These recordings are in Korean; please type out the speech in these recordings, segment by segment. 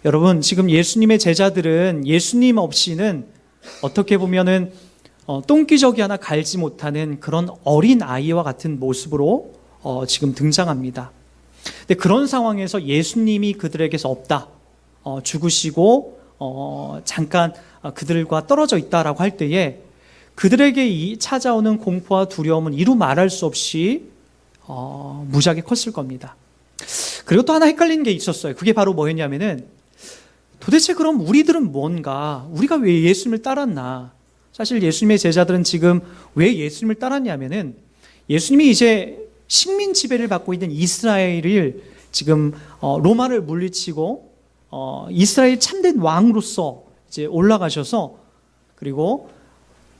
여러분, 지금 예수님의 제자들은 예수님 없이는 어떻게 보면은 똥기저귀 하나 갈지 못하는 그런 어린 아이와 같은 모습으로 지금 등장합니다. 근데 그런 상황에서 예수님이 그들에게서 없다, 죽으시고 잠깐 그들과 떨어져 있다라고 할 때에 그들에게 찾아오는 공포와 두려움은 이루 말할 수 없이 무지하게 컸을 겁니다. 그리고 또 하나 헷갈리는 게 있었어요. 그게 바로 뭐였냐면은 도대체 그럼 우리들은 뭔가, 우리가 왜 예수님을 따랐나? 사실 예수님의 제자들은 지금 왜 예수님을 따랐냐면은 예수님이 이제 식민 지배를 받고 있는 이스라엘을 지금 로마를 물리치고 이스라엘 참된 왕으로서 이제 올라가셔서, 그리고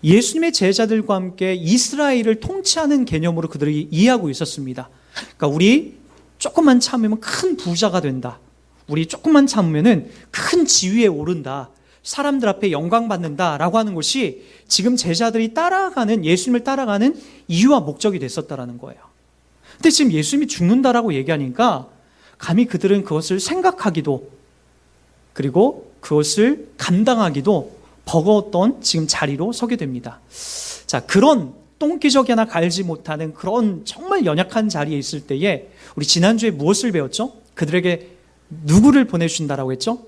예수님의 제자들과 함께 이스라엘을 통치하는 개념으로 그들이 이해하고 있었습니다. 그러니까 우리 조금만 참으면 큰 부자가 된다. 우리 조금만 참으면은 큰 지위에 오른다. 사람들 앞에 영광 받는다라고 하는 것이 지금 제자들이 예수님을 따라가는 이유와 목적이 됐었다라는 거예요. 근데 지금 예수님이 죽는다라고 얘기하니까 감히 그들은 그것을 생각하기도, 그리고 그것을 감당하기도 버거웠던 지금 자리로 서게 됩니다. 자, 그런 똥기저귀 하나 갈지 못하는 그런 정말 연약한 자리에 있을 때에 우리 지난주에 무엇을 배웠죠? 그들에게 누구를 보내주신다라고 했죠?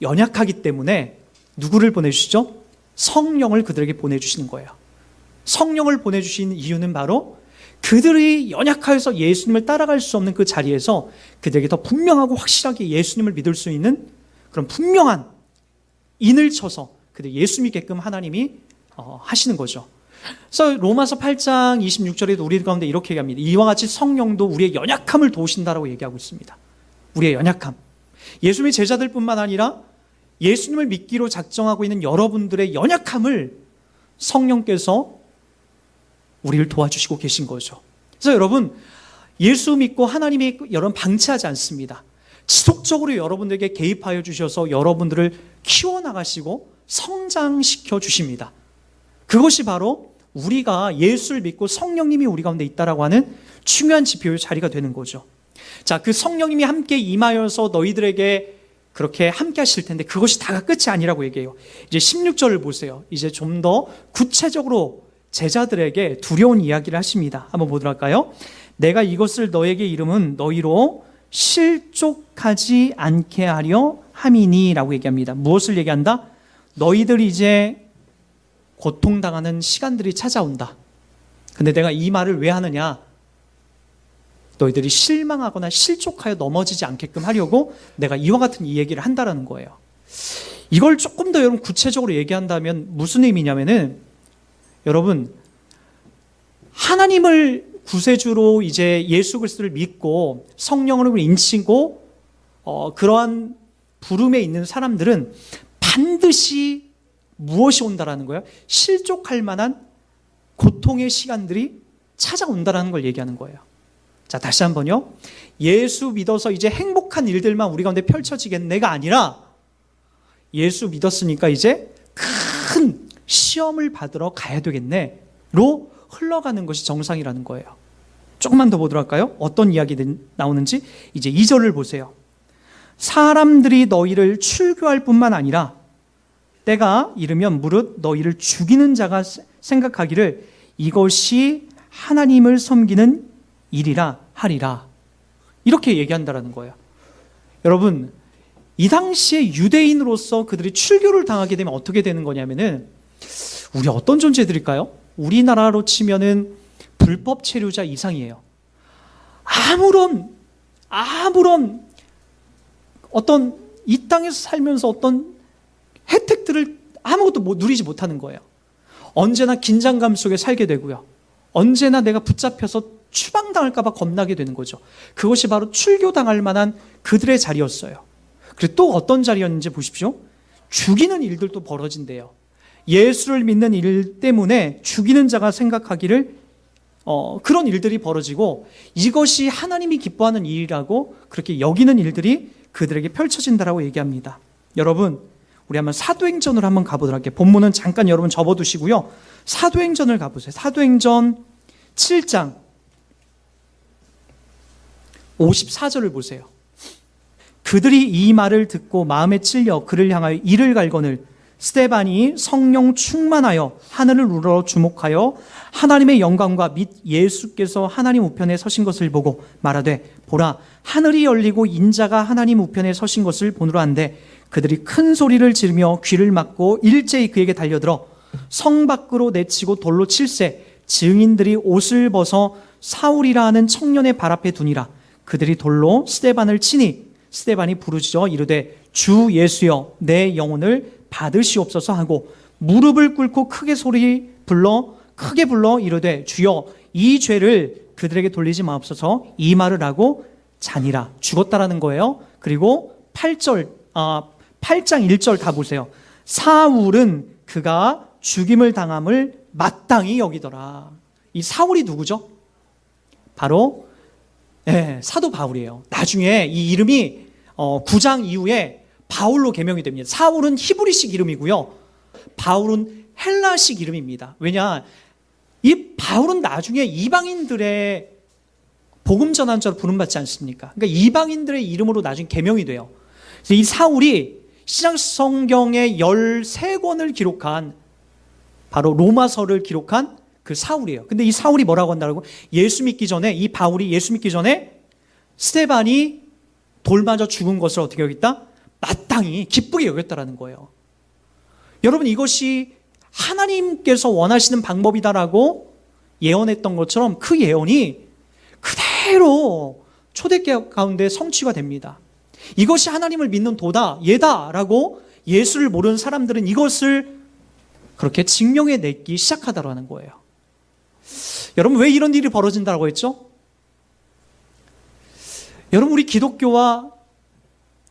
연약하기 때문에 누구를 보내주시죠? 성령을 그들에게 보내주시는 거예요. 성령을 보내주신 이유는 바로 그들이 연약하여서 예수님을 따라갈 수 없는 그 자리에서 그들에게 더 분명하고 확실하게 예수님을 믿을 수 있는 그런 분명한 인을 쳐서 그들 예수 믿게끔 하나님이 하시는 거죠. 그래서 로마서 8장 26절에도 우리 가운데 이렇게 얘기합니다. 이와 같이 성령도 우리의 연약함을 도우신다라고 얘기하고 있습니다. 우리의 연약함. 예수님의 제자들뿐만 아니라 예수님을 믿기로 작정하고 있는 여러분들의 연약함을 성령께서 우리를 도와주시고 계신 거죠. 그래서 여러분, 예수 믿고 하나님이 여러분 방치하지 않습니다. 지속적으로 여러분들에게 개입하여 주셔서 여러분들을 키워나가시고 성장시켜 주십니다. 그것이 바로 우리가 예수를 믿고 성령님이 우리 가운데 있다라고 하는 중요한 지표의 자리가 되는 거죠. 자, 그 성령님이 함께 임하여서 너희들에게 그렇게 함께 하실 텐데 그것이 다가 끝이 아니라고 얘기해요. 이제 16절을 보세요. 이제 좀 더 구체적으로 제자들에게 두려운 이야기를 하십니다. 한번 보도록 할까요? 내가 이것을 너에게 이름은 너희로 실족하지 않게 하려 함이니 라고 얘기합니다. 무엇을 얘기한다? 너희들이 이제 고통당하는 시간들이 찾아온다. 근데 내가 이 말을 왜 하느냐? 너희들이 실망하거나 실족하여 넘어지지 않게끔 하려고 내가 이와 같은 이 얘기를 한다라는 거예요. 이걸 조금 더 여러분 구체적으로 얘기한다면 무슨 의미냐면은, 여러분, 하나님을 구세주로 이제 예수 그리스도를 믿고 성령으로 인치고 그러한 부름에 있는 사람들은 반드시 무엇이 온다라는 거예요? 실족할 만한 고통의 시간들이 찾아온다라는 걸 얘기하는 거예요. 자, 다시 한번요. 예수 믿어서 이제 행복한 일들만 우리 가운데 펼쳐지겠네가 아니라 예수 믿었으니까 이제 큰 시험을 받으러 가야 되겠네로 흘러가는 것이 정상이라는 거예요. 조금만 더 보도록 할까요? 어떤 이야기가 나오는지 이제 2절을 보세요. 사람들이 너희를 출교할 뿐만 아니라 때가 이르면 무릇 너희를 죽이는 자가 생각하기를 이것이 하나님을 섬기는 일이라 하리라. 이렇게 얘기한다라는 거예요. 여러분, 이 당시에 유대인으로서 그들이 출교를 당하게 되면 어떻게 되는 거냐면은, 우리 어떤 존재들일까요? 우리나라로 치면은 불법 체류자 이상이에요. 아무런 어떤 이 땅에서 살면서 어떤 혜택들을 아무것도 누리지 못하는 거예요. 언제나 긴장감 속에 살게 되고요. 언제나 내가 붙잡혀서 추방당할까 봐 겁나게 되는 거죠. 그것이 바로 출교당할 만한 그들의 자리였어요. 그리고 또 어떤 자리였는지 보십시오. 죽이는 일들도 벌어진대요. 예수를 믿는 일 때문에 죽이는 자가 생각하기를 그런 일들이 벌어지고 이것이 하나님이 기뻐하는 일이라고 그렇게 여기는 일들이 그들에게 펼쳐진다라고 얘기합니다. 여러분, 우리 한번 사도행전으로 한번 가보도록 할게요. 본문은 잠깐 여러분 접어두시고요. 사도행전을 가보세요. 사도행전 7장 54절을 보세요. 그들이 이 말을 듣고 마음에 찔려 그를 향하여 이를 갈거늘 스데반이 성령 충만하여 하늘을 우러러 주목하여 하나님의 영광과 및 예수께서 하나님 우편에 서신 것을 보고 말하되 보라 하늘이 열리고 인자가 하나님 우편에 서신 것을 보노라 한데 그들이 큰 소리를 지르며 귀를 막고 일제히 그에게 달려들어 성 밖으로 내치고 돌로 칠세 증인들이 옷을 벗어 사울이라 하는 청년의 발 앞에 두니라. 그들이 돌로 스데반을 치니 스데반이 부르짖어 이르되 주 예수여 내 영혼을 받으시옵소서 하고 무릎을 꿇고 크게 불러 이르되 주여 이 죄를 그들에게 돌리지 마옵소서 이 말을 하고 자니라. 죽었다라는 거예요. 그리고 8장 1절 다 보세요. 사울은 그가 죽임을 당함을 마땅히 여기더라. 이 사울이 누구죠? 바로 사도 바울이에요. 나중에 이 이름이 9장 이후에 바울로 개명이 됩니다. 사울은 히브리식 이름이고요. 바울은 헬라식 이름입니다. 왜냐? 이 바울은 나중에 이방인들의 복음 전환자로 부름받지 않습니까? 그러니까 이방인들의 이름으로 나중에 개명이 돼요. 그래서 이 사울이 신약 성경의 13권을 기록한 바로 로마서를 기록한 그 사울이에요. 근데 이 사울이 뭐라고 한다고? 예수 믿기 전에 이 바울이 예수 믿기 전에 스데반이 돌 맞아 죽은 것을 어떻게 여겼다? 마땅히 기쁘게 여겼다라는 거예요. 여러분 이것이 하나님께서 원하시는 방법이다라고 예언했던 것처럼 그 예언이 그대로 초대교회 가운데 성취가 됩니다. 이것이 하나님을 믿는 도다, 예다라고 예수를 모르는 사람들은 이것을 그렇게 증명해 내기 시작하다라는 거예요. 여러분 왜 이런 일이 벌어진다고 했죠? 여러분 우리 기독교와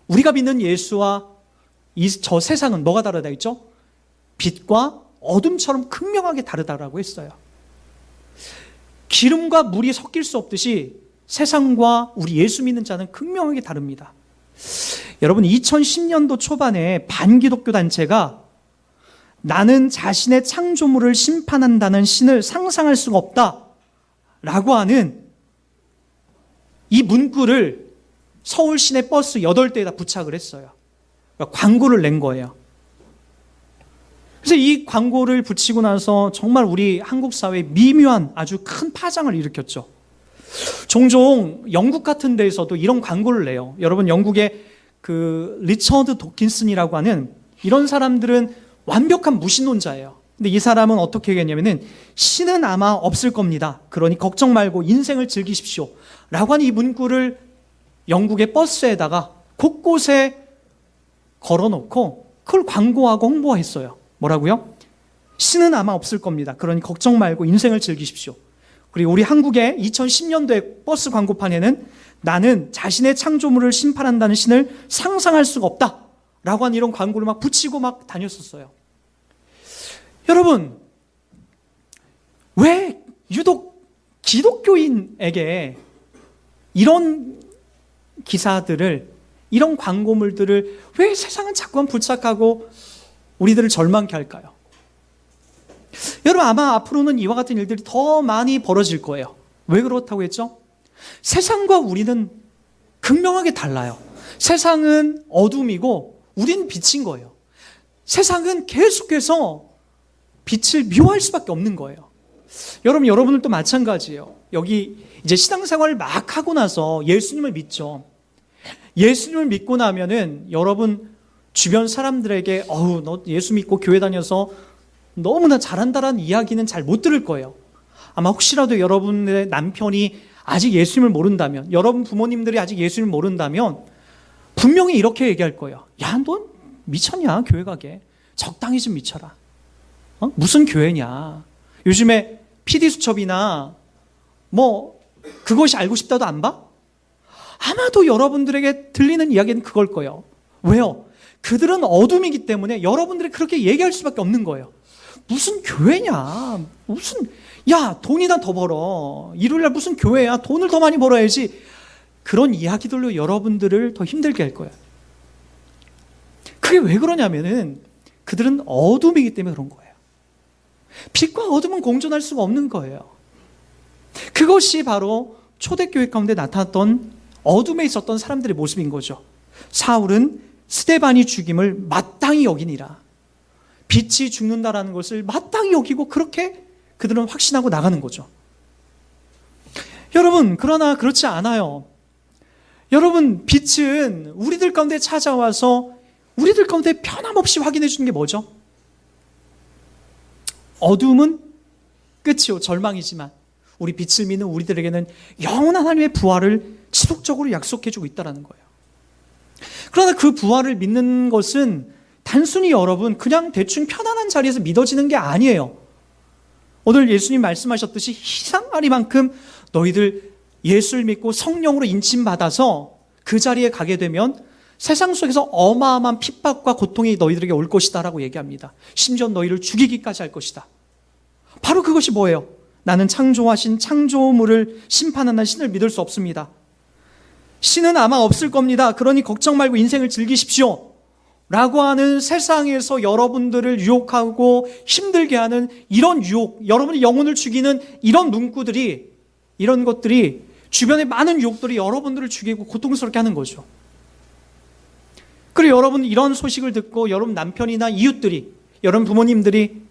우리가 믿는 예수와 저 세상은 뭐가 다르다 했죠? 빛과 어둠처럼 극명하게 다르다라고 했어요. 기름과 물이 섞일 수 없듯이 세상과 우리 예수 믿는 자는 극명하게 다릅니다. 여러분 2010년도 초반에 반기독교 단체가 나는 자신의 창조물을 심판한다는 신을 상상할 수가 없다 라고 하는 이 문구를 서울 시내 버스 8대에다 부착을 했어요. 그러니까 광고를 낸 거예요. 그래서 이 광고를 붙이고 나서 정말 우리 한국 사회에 미묘한 아주 큰 파장을 일으켰죠. 종종 영국 같은 데에서도 이런 광고를 내요. 여러분 영국의 그 리처드 도킨슨이라고 하는 이런 사람들은 완벽한 무신론자예요. 근데 이 사람은 어떻게 얘기했냐면은 신은 아마 없을 겁니다. 그러니 걱정 말고 인생을 즐기십시오. 라고 하는 이 문구를 영국의 버스에다가 곳곳에 걸어놓고 그걸 광고하고 홍보했어요. 뭐라고요? 신은 아마 없을 겁니다. 그러니 걱정 말고 인생을 즐기십시오. 그리고 우리 한국의 2010년도에 버스 광고판에는 나는 자신의 창조물을 심판한다는 신을 상상할 수가 없다 라고 하는 이런 광고를 막 붙이고 막 다녔었어요. 여러분 왜 유독 기독교인에게 이런 기사들을 이런 광고물들을 왜 세상은 자꾸만 부착하고 우리들을 절망케 할까요? 여러분 아마 앞으로는 이와 같은 일들이 더 많이 벌어질 거예요. 왜 그렇다고 했죠? 세상과 우리는 극명하게 달라요. 세상은 어둠이고 우리는 빛인 거예요. 세상은 계속해서 빛을 미워할 수밖에 없는 거예요. 여러분들도 마찬가지예요. 여기 이제 신앙생활을 막 하고 나서 예수님을 믿죠. 예수님을 믿고 나면은 여러분 주변 사람들에게 너 예수 믿고 교회 다녀서 너무나 잘한다라는 이야기는 잘 못 들을 거예요. 아마 혹시라도 여러분의 남편이 아직 예수님을 모른다면, 여러분 부모님들이 아직 예수님을 모른다면 분명히 이렇게 얘기할 거예요. 야, 너 미쳤냐? 교회 가게. 적당히 좀 미쳐라. 무슨 교회냐? 요즘에 PD수첩이나 뭐 그것이 알고 싶다도 안 봐? 아마도 여러분들에게 들리는 이야기는 그걸 거예요. 왜요? 그들은 어둠이기 때문에 여러분들이 그렇게 얘기할 수밖에 없는 거예요. 무슨 교회냐? 야, 돈이나 더 벌어. 일요일날 무슨 교회야? 돈을 더 많이 벌어야지. 그런 이야기들로 여러분들을 더 힘들게 할 거예요. 그게 왜 그러냐면은 그들은 어둠이기 때문에 그런 거예요. 빛과 어둠은 공존할 수가 없는 거예요. 그것이 바로 초대교회 가운데 나타났던 어둠에 있었던 사람들의 모습인 거죠. 사울은 스데반이 죽임을 마땅히 여기니라. 빛이 죽는다라는 것을 마땅히 여기고 그렇게 그들은 확신하고 나가는 거죠. 여러분, 그러나 그렇지 않아요. 여러분, 빛은 우리들 가운데 찾아와서 우리들 가운데 변함없이 확인해 주는 게 뭐죠? 어둠은 끝이요, 절망이지만 우리 빛을 믿는 우리들에게는 영원한 하나님의 부활을 지속적으로 약속해 주고 있다는 거예요. 그러나 그 부활을 믿는 것은 단순히 여러분 그냥 대충 편안한 자리에서 믿어지는 게 아니에요. 오늘 예수님 말씀하셨듯이 희생하리만큼 너희들 예수를 믿고 성령으로 인침받아서 그 자리에 가게 되면 세상 속에서 어마어마한 핍박과 고통이 너희들에게 올 것이다 라고 얘기합니다. 심지어 너희를 죽이기까지 할 것이다. 바로 그것이 뭐예요? 나는 창조하신 창조물을 심판하는 신을 믿을 수 없습니다. 신은 아마 없을 겁니다. 그러니 걱정 말고 인생을 즐기십시오 라고 하는 세상에서 여러분들을 유혹하고 힘들게 하는 이런 유혹, 여러분의 영혼을 죽이는 이런 문구들이, 이런 것들이, 주변의 많은 유혹들이 여러분들을 죽이고 고통스럽게 하는 거죠. 그리고 여러분 이런 소식을 듣고 여러분 남편이나 이웃들이, 여러분 부모님들이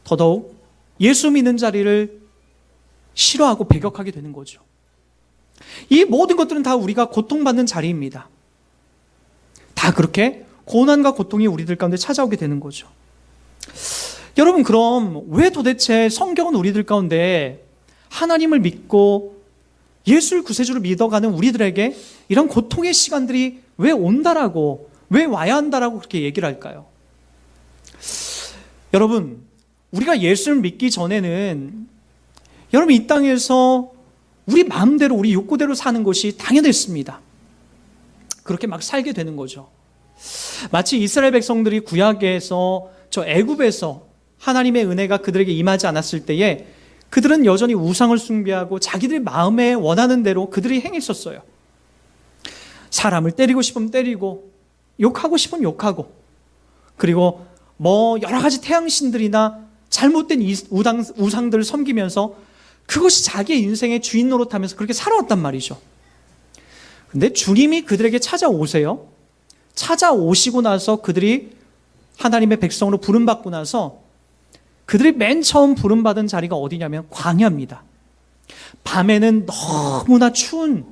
더더욱 예수 믿는 자리를 싫어하고 배격하게 되는 거죠. 이 모든 것들은 다 우리가 고통받는 자리입니다. 다 그렇게 고난과 고통이 우리들 가운데 찾아오게 되는 거죠. 여러분, 그럼 왜 도대체 성경은 우리들 가운데 하나님을 믿고 예수를 구세주로 믿어가는 우리들에게 이런 고통의 시간들이 왜 온다라고, 왜 와야 한다라고 그렇게 얘기를 할까요? 여러분, 우리가 예수를 믿기 전에는 여러분 이 땅에서 우리 마음대로 우리 욕구대로 사는 것이 당연했습니다. 그렇게 막 살게 되는 거죠. 마치 이스라엘 백성들이 구약에서 저 애굽에서 하나님의 은혜가 그들에게 임하지 않았을 때에 그들은 여전히 우상을 숭배하고 자기들의 마음에 원하는 대로 그들이 행했었어요. 사람을 때리고 싶으면 때리고 욕하고 싶으면 욕하고, 그리고 뭐 여러 가지 태양신들이나 잘못된 우상들을 섬기면서 그것이 자기의 인생의 주인 노릇하면서 그렇게 살아왔단 말이죠. 근데 주님이 그들에게 찾아오세요. 찾아오시고 나서 그들이 하나님의 백성으로 부름받고 나서 그들이 맨 처음 부름받은 자리가 어디냐면 광야입니다. 밤에는 너무나 추운,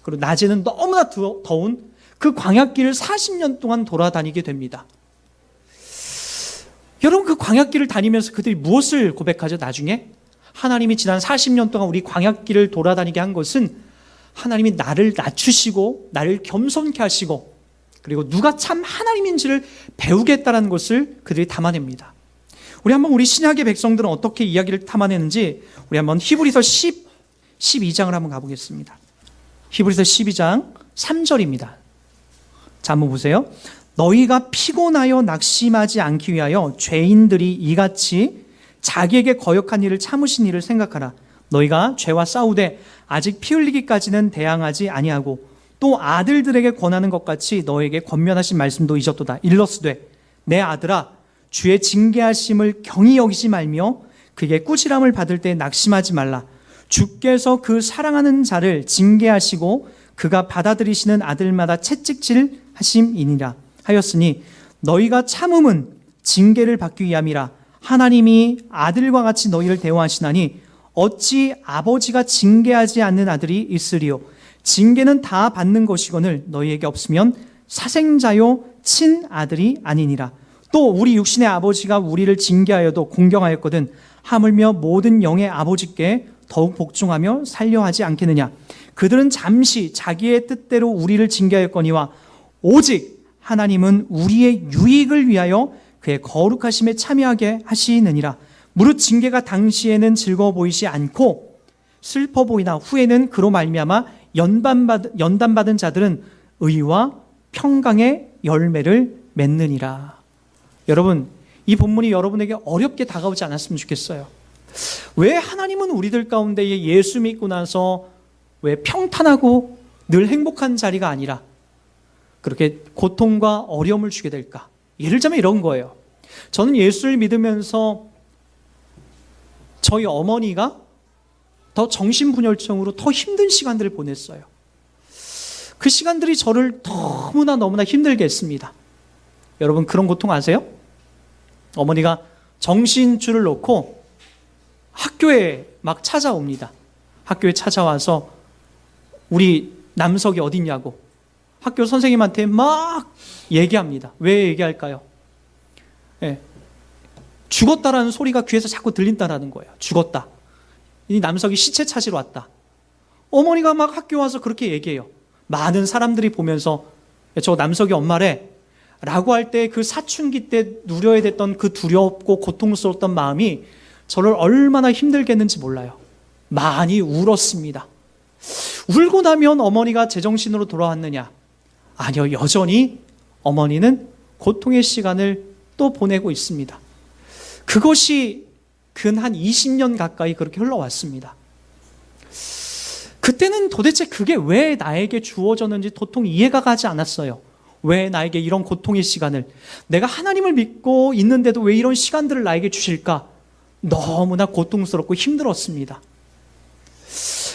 그리고 낮에는 너무나 더운 그 광야길을 40년 동안 돌아다니게 됩니다. 여러분, 그 광야길을 다니면서 그들이 무엇을 고백하죠? 나중에 하나님이 지난 40년 동안 우리 광야길을 돌아다니게 한 것은 하나님이 나를 낮추시고 나를 겸손케 하시고 그리고 누가 참 하나님인지를 배우겠다는 것을 그들이 담아냅니다. 우리 신약의 백성들은 어떻게 이야기를 담아내는지 우리 한번 히브리서 12장을 한번 가보겠습니다. 히브리서 12장 3절입니다. 자, 한번 보세요. 너희가 피곤하여 낙심하지 않기 위하여 죄인들이 이같이 자기에게 거역한 일을 참으신 일을 생각하라. 너희가 죄와 싸우되 아직 피 흘리기까지는 대항하지 아니하고 또 아들들에게 권하는 것 같이 너에게 권면하신 말씀도 잊었도다. 일러스되 내 아들아 주의 징계하심을 경히 여기지 말며 그에게 꾸지람을 받을 때 낙심하지 말라. 주께서 그 사랑하는 자를 징계하시고 그가 받아들이시는 아들마다 채찍질 하심이니라 하였으니 너희가 참음은 징계를 받기 위함이라. 하나님이 아들과 같이 너희를 대우하시나니 어찌 아버지가 징계하지 않는 아들이 있으리요. 징계는 다 받는 것이거늘 너희에게 없으면 사생자요 친아들이 아니니라. 또 우리 육신의 아버지가 우리를 징계하여도 공경하였거든 하물며 모든 영의 아버지께 더욱 복종하며 살려하지 않겠느냐. 그들은 잠시 자기의 뜻대로 우리를 징계하였거니와 오직 하나님은 우리의 유익을 위하여 그의 거룩하심에 참여하게 하시느니라. 무릇 징계가 당시에는 즐거워 보이지 않고 슬퍼 보이나 후에는 그로 말미암아 연단받은 자들은 의와 평강의 열매를 맺느니라. 여러분, 이 본문이 여러분에게 어렵게 다가오지 않았으면 좋겠어요. 왜 하나님은 우리들 가운데 예수 믿고 나서 왜 평탄하고 늘 행복한 자리가 아니라 그렇게 고통과 어려움을 주게 될까? 예를 들자면 이런 거예요. 저는 예수를 믿으면서 저희 어머니가 더 정신분열증으로 더 힘든 시간들을 보냈어요. 그 시간들이 저를 너무나 힘들게 했습니다. 여러분 그런 고통 아세요? 어머니가 정신줄을 놓고 학교에 막 찾아옵니다. 학교에 찾아와서 우리 남석이 어딨냐고 학교 선생님한테 막 얘기합니다. 왜 얘기할까요? 예, 죽었다라는 소리가 귀에서 자꾸 들린다라는 거예요. 죽었다. 이 남석이 시체 찾으러 왔다. 어머니가 막 학교 와서 그렇게 얘기해요. 많은 사람들이 보면서 저 남석이 엄마래 라고 할 때 그 사춘기 때 누려야 됐던 그 두렵고 고통스러웠던 마음이 저를 얼마나 힘들게 했는지 몰라요. 많이 울었습니다. 울고 나면 어머니가 제정신으로 돌아왔느냐? 아니요, 여전히 어머니는 고통의 시간을 또 보내고 있습니다. 그것이 근 한 20년 가까이 그렇게 흘러왔습니다. 그때는 도대체 그게 왜 나에게 주어졌는지 도통 이해가 가지 않았어요. 왜 나에게 이런 고통의 시간을, 내가 하나님을 믿고 있는데도 왜 이런 시간들을 나에게 주실까? 너무나 고통스럽고 힘들었습니다.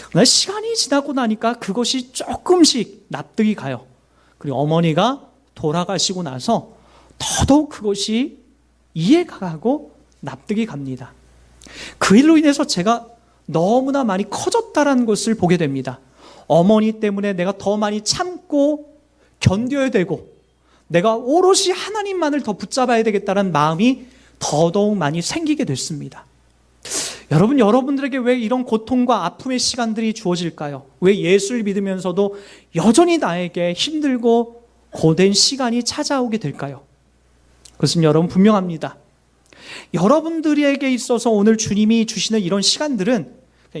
그러나 시간이 지나고 나니까 그것이 조금씩 납득이 가요. 그리고 어머니가 돌아가시고 나서 더더욱 그것이 이해가 가고 납득이 갑니다. 그 일로 인해서 제가 너무나 많이 커졌다는 것을 보게 됩니다. 어머니 때문에 내가 더 많이 참고 견뎌야 되고 내가 오롯이 하나님만을 더 붙잡아야 되겠다는 마음이 더더욱 많이 생기게 됐습니다. 여러분, 여러분들에게 왜 이런 고통과 아픔의 시간들이 주어질까요? 왜 예수를 믿으면서도 여전히 나에게 힘들고 고된 시간이 찾아오게 될까요? 그것은 여러분 분명합니다. 여러분들에게 있어서 오늘 주님이 주시는 이런 시간들은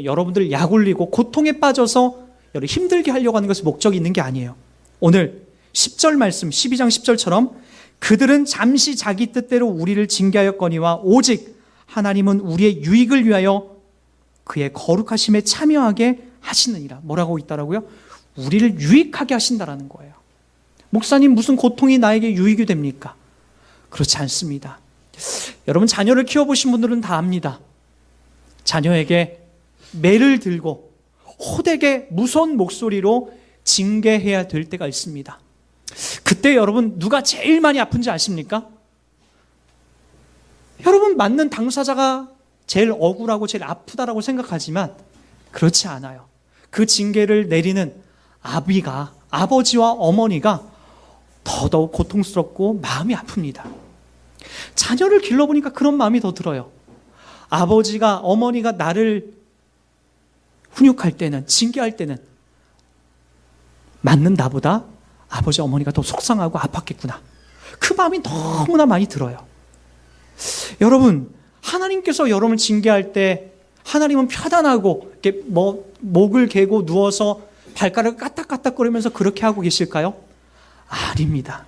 여러분들 약 올리고 고통에 빠져서 힘들게 하려고 하는 것이 목적이 있는 게 아니에요. 오늘 10절 말씀 12장 10절처럼 그들은 잠시 자기 뜻대로 우리를 징계하였거니와 오직 하나님은 우리의 유익을 위하여 그의 거룩하심에 참여하게 하시느니라. 뭐라고 있다라고요? 우리를 유익하게 하신다라는 거예요. 목사님, 무슨 고통이 나에게 유익이 됩니까? 그렇지 않습니다. 여러분, 자녀를 키워보신 분들은 다 압니다. 자녀에게 매를 들고 호되게 무서운 목소리로 징계해야 될 때가 있습니다. 그때 여러분 누가 제일 많이 아픈지 아십니까? 여러분, 맞는 당사자가 제일 억울하고 제일 아프다라고 생각하지만 그렇지 않아요. 그 징계를 내리는 아버지와 어머니가 더더욱 고통스럽고 마음이 아픕니다. 자녀를 길러보니까 그런 마음이 더 들어요. 아버지가, 어머니가 나를 훈육할 때는, 징계할 때는 맞는 나보다 아버지, 어머니가 더 속상하고 아팠겠구나. 그 마음이 너무나 많이 들어요. 여러분, 하나님께서 여러분을 징계할 때 하나님은 편안하고 이렇게 목을 개고 누워서 발가락을 까딱까딱거리면서 그렇게 하고 계실까요? 아닙니다.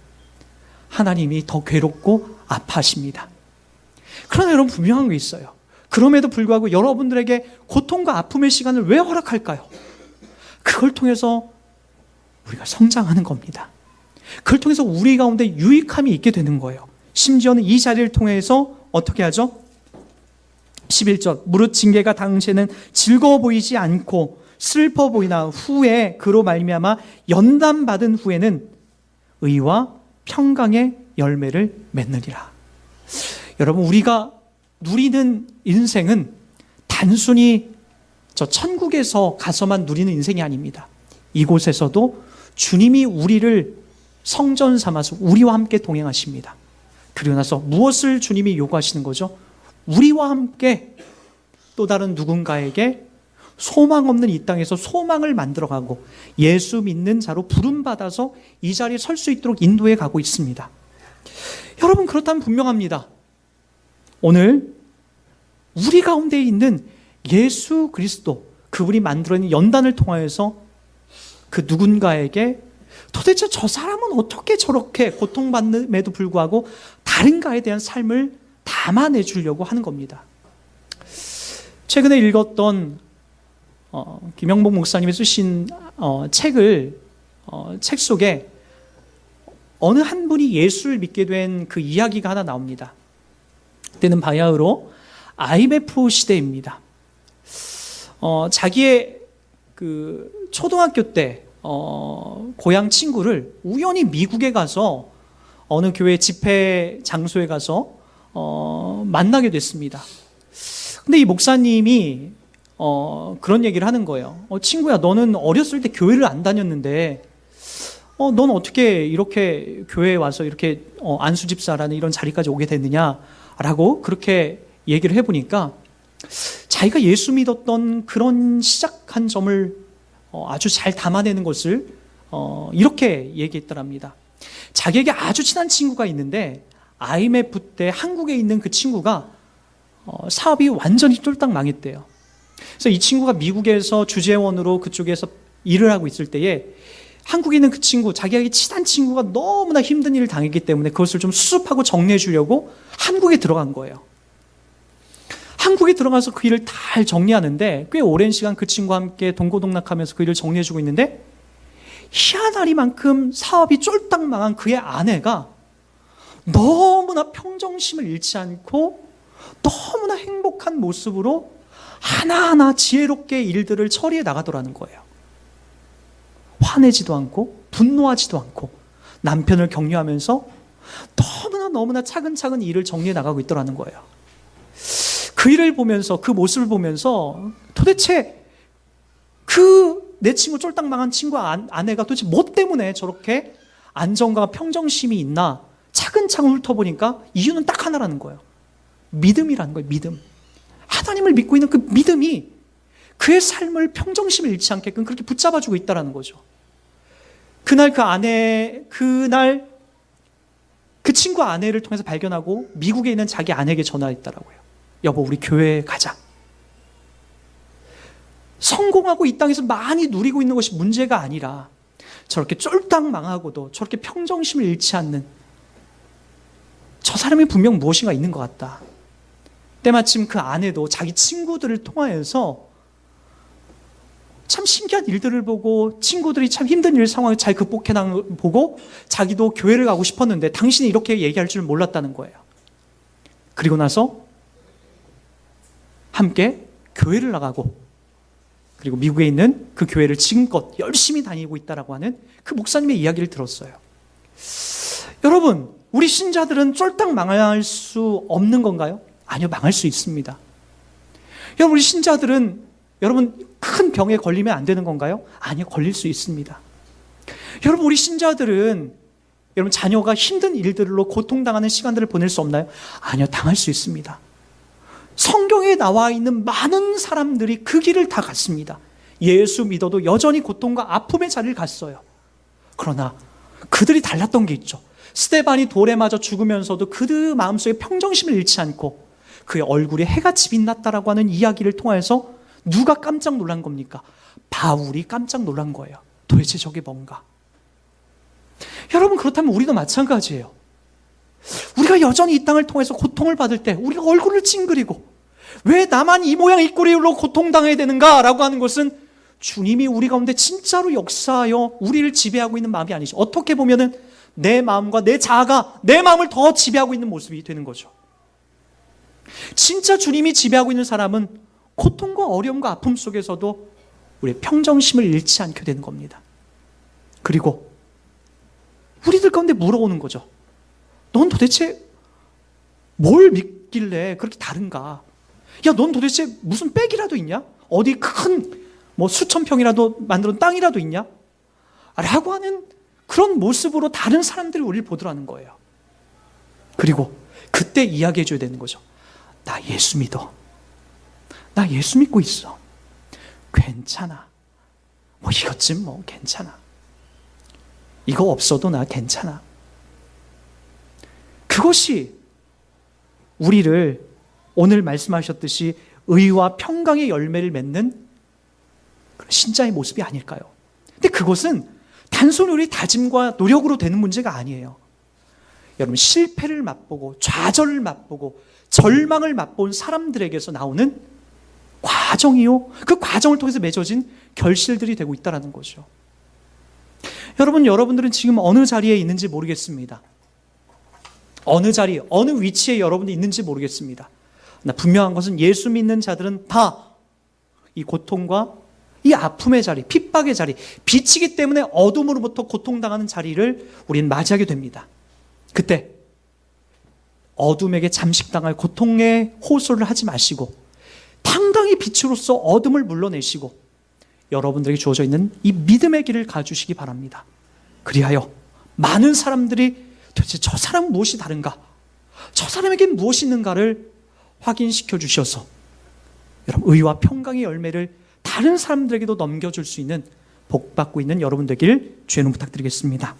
하나님이 더 괴롭고 아파하십니다. 그러나 여러분, 분명한 게 있어요. 그럼에도 불구하고 여러분들에게 고통과 아픔의 시간을 왜 허락할까요? 그걸 통해서 우리가 성장하는 겁니다. 그걸 통해서 우리 가운데 유익함이 있게 되는 거예요. 심지어는 이 자리를 통해서 어떻게 하죠? 11절, 무릇 징계가 당시에는 즐거워 보이지 않고 슬퍼 보이나 후에 그로 말미암아 연단받은 후에는 의와 평강의 열매를 맺느니라. 여러분, 우리가 누리는 인생은 단순히 저 천국에서 가서만 누리는 인생이 아닙니다. 이곳에서도 주님이 우리를 성전 삼아서 우리와 함께 동행하십니다. 그리고 나서 무엇을 주님이 요구하시는 거죠? 우리와 함께 또 다른 누군가에게 소망 없는 이 땅에서 소망을 만들어가고 예수 믿는 자로 부름받아서 이 자리에 설 수 있도록 인도해 가고 있습니다. 여러분, 그렇다면 분명합니다. 오늘 우리 가운데 있는 예수 그리스도, 그분이 만들어낸 연단을 통하여서 그 누군가에게 도대체 저 사람은 어떻게 저렇게 고통받음에도 불구하고 다른가에 대한 삶을 담아내 주려고 하는 겁니다. 최근에 읽었던 김영복 목사님이 쓰신 책 속에 어느 한 분이 예수를 믿게 된 그 이야기가 하나 나옵니다. 그때는 바야흐로 IMF 시대입니다. 자기의 그 초등학교 때 고향 친구를 우연히 미국에 가서 어느 교회 집회 장소에 가서 만나게 됐습니다. 근데 이 목사님이 그런 얘기를 하는 거예요. 친구야, 너는 어렸을 때 교회를 안 다녔는데 넌 어떻게 이렇게 교회에 와서 이렇게 안수집사라는 이런 자리까지 오게 됐느냐라고 그렇게 얘기를 해보니까 자기가 예수 믿었던 그런 시작한 점을 아주 잘 담아내는 것을 이렇게 얘기했더랍니다. 자기에게 아주 친한 친구가 있는데 IMF 때 한국에 있는 그 친구가 사업이 완전히 쫄딱 망했대요. 그래서 이 친구가 미국에서 주재원으로 그쪽에서 일을 하고 있을 때에 한국에 있는 그 친구, 자기에게 친한 친구가 너무나 힘든 일을 당했기 때문에 그것을 좀 수습하고 정리해 주려고 한국에 들어간 거예요. 한국에 들어가서 그 일을 잘 정리하는데 꽤 오랜 시간 그 친구와 함께 동고동락하면서 그 일을 정리해 주고 있는데 희한하리만큼 사업이 쫄딱 망한 그의 아내가 너무나 평정심을 잃지 않고 너무나 행복한 모습으로 하나하나 지혜롭게 일들을 처리해 나가더라는 거예요. 화내지도 않고 분노하지도 않고 남편을 격려하면서 너무나 차근차근 일을 정리해 나가고 있더라는 거예요. 그 일을 보면서, 그 모습을 보면서 도대체 내 친구 쫄딱 망한 친구 아내가 도대체 뭐 때문에 저렇게 안정감과 평정심이 있나 차근차근 훑어보니까 이유는 딱 하나라는 거예요. 믿음이라는 거예요. 믿음. 하나님을 믿고 있는 그 믿음이 그의 삶을 평정심을 잃지 않게끔 그렇게 붙잡아주고 있다는 거죠. 그날 그 친구 아내를 통해서 발견하고 미국에 있는 자기 아내에게 전화했더라고요. 여보, 우리 교회에 가자. 성공하고 이 땅에서 많이 누리고 있는 것이 문제가 아니라 저렇게 쫄딱 망하고도 저렇게 평정심을 잃지 않는 저 사람이 분명 무엇인가 있는 것 같다. 때마침 그 아내도 자기 친구들을 통하여서 참 신기한 일들을 보고 친구들이 참 힘든 일 상황을 잘 극복해 나가는 보고 자기도 교회를 가고 싶었는데 당신이 이렇게 얘기할 줄 몰랐다는 거예요. 그리고 나서 함께 교회를 나가고 그리고 미국에 있는 그 교회를 지금껏 열심히 다니고 있다라고 하는 그 목사님의 이야기를 들었어요. 여러분, 우리 신자들은 쫄딱 망할 수 없는 건가요? 아니요, 망할 수 있습니다. 여러분, 우리 신자들은 여러분 큰 병에 걸리면 안 되는 건가요? 아니요, 걸릴 수 있습니다. 여러분, 우리 신자들은 여러분 자녀가 힘든 일들로 고통당하는 시간들을 보낼 수 없나요? 아니요, 당할 수 있습니다. 성경에 나와 있는 많은 사람들이 그 길을 다 갔습니다. 예수 믿어도 여전히 고통과 아픔의 자리를 갔어요. 그러나 그들이 달랐던 게 있죠. 스데반이 돌에 맞아 죽으면서도 그 마음속에 평정심을 잃지 않고 그의 얼굴에 해같이 빛났다라고 하는 이야기를 통해서 누가 깜짝 놀란 겁니까? 바울이 깜짝 놀란 거예요. 도대체 저게 뭔가? 여러분, 그렇다면 우리도 마찬가지예요. 우리가 여전히 이 땅을 통해서 고통을 받을 때 우리가 얼굴을 찡그리고 왜 나만 이 모양 이 꼴로 고통당해야 되는가라고 하는 것은 주님이 우리 가운데 진짜로 역사하여 우리를 지배하고 있는 마음이 아니죠. 어떻게 보면은 내 마음과 내 자아가 내 마음을 더 지배하고 있는 모습이 되는 거죠. 진짜 주님이 지배하고 있는 사람은 고통과 어려움과 아픔 속에서도 우리의 평정심을 잃지 않게 되는 겁니다. 그리고 우리들 가운데 물어오는 거죠. 넌 도대체 뭘 믿길래 그렇게 다른가? 야, 넌 도대체 무슨 백이라도 있냐? 어디 큰 수천 평이라도 만들어둔 땅이라도 있냐? 라고 하는 그런 모습으로 다른 사람들이 우리를 보더라는 거예요. 그리고 그때 이야기해 줘야 되는 거죠. 나 예수 믿어. 나 예수 믿고 있어. 괜찮아. 이것쯤 괜찮아. 이거 없어도 나 괜찮아. 그것이 우리를 오늘 말씀하셨듯이 의와 평강의 열매를 맺는 신자의 모습이 아닐까요? 근데 그것은 단순히 우리 다짐과 노력으로 되는 문제가 아니에요. 여러분, 실패를 맛보고 좌절을 맛보고 절망을 맛본 사람들에게서 나오는 과정이요, 그 과정을 통해서 맺어진 결실들이 되고 있다는 거죠. 여러분들은 지금 어느 자리에 있는지 모르겠습니다. 어느 자리, 어느 위치에 여러분이 있는지 모르겠습니다. 분명한 것은 예수 믿는 자들은 다 이 고통과 이 아픔의 자리, 핍박의 자리, 빛이기 때문에 어둠으로부터 고통당하는 자리를 우리는 맞이하게 됩니다. 그때 어둠에게 잠식당할 고통의 호소를 하지 마시고 당당히 빛으로서 어둠을 물러내시고 여러분들에게 주어져 있는 이 믿음의 길을 가주시기 바랍니다. 그리하여 많은 사람들이 도대체 저 사람은 무엇이 다른가? 저 사람에게 무엇이 있는가를 확인시켜 주셔서 여러분 의와 평강의 열매를 다른 사람들에게도 넘겨줄 수 있는 복 받고 있는 여러분 되길 주의 이름으로 부탁드리겠습니다.